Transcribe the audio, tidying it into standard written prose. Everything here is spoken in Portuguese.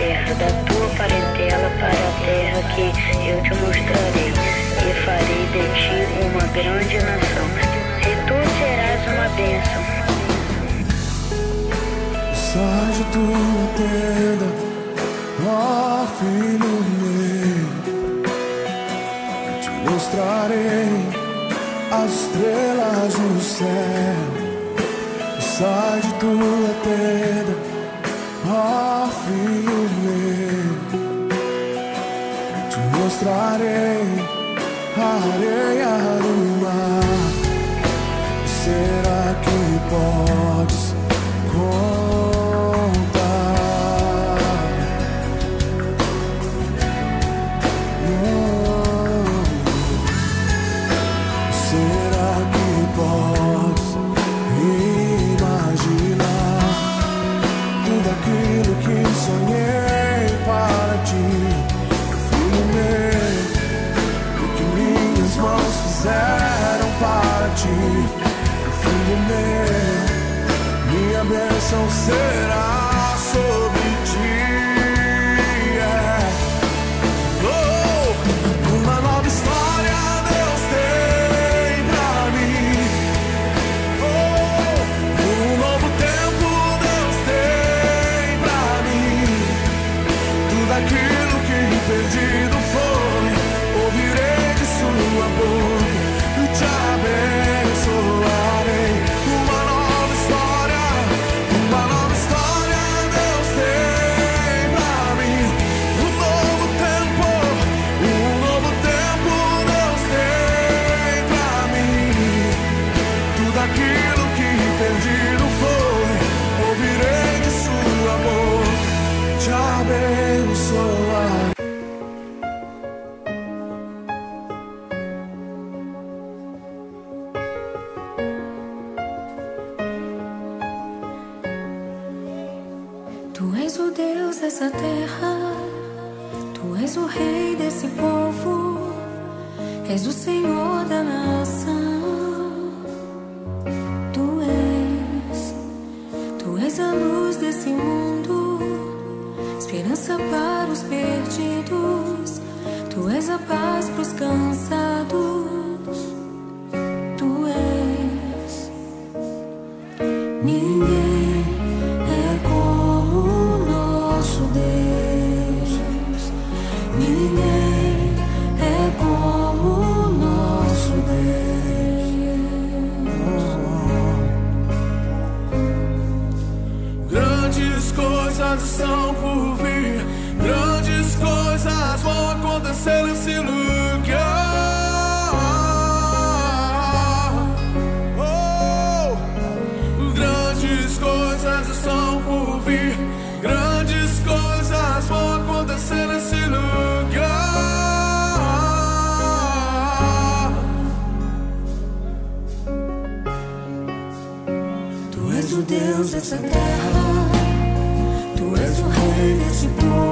terra, da tua parentela para a terra que eu te mostrarei, e farei de ti uma grande nação, e tu serás uma bênção. Sai de tua tenda, ó filho meu, te mostrarei as estrelas no céu. Sai de tua tenda, ó filho meu, te mostrarei a areia do mar. Será que podes contar? Será que podes imaginar tudo aquilo que sonhei para ti, filho meu? O que minhas mãos fizeram para ti, filho meu, minha bênção será sobre ti. Oh, uma nova história Deus tem pra mim. Oh, um novo tempo Deus tem pra mim. Tudo aquilo que perdido foi, ouvirei de sua boca e te abençoarei. Uma nova história Deus tem pra mim. Um novo tempo Deus tem pra mim. Tudo aquilo que perdido foi, ouvirei de sua boca, te abençoarei. Tu és o Deus dessa terra, Tu és o Rei desse povo, és o Senhor da nação. Tu és a luz desse mundo, esperança para os perdidos. Tu és a paz para os cansados. Tu és. Ninguém é como o nosso Deus. Ninguém é como o nosso Deus. Grandes coisas estão por vir, grandes coisas vão acontecer nesse lugar. Grandes coisas estão por vir, grandes coisas vão acontecer nesse lugar. Tu és o Deus dessa terra, Tu és o Rei desse povo.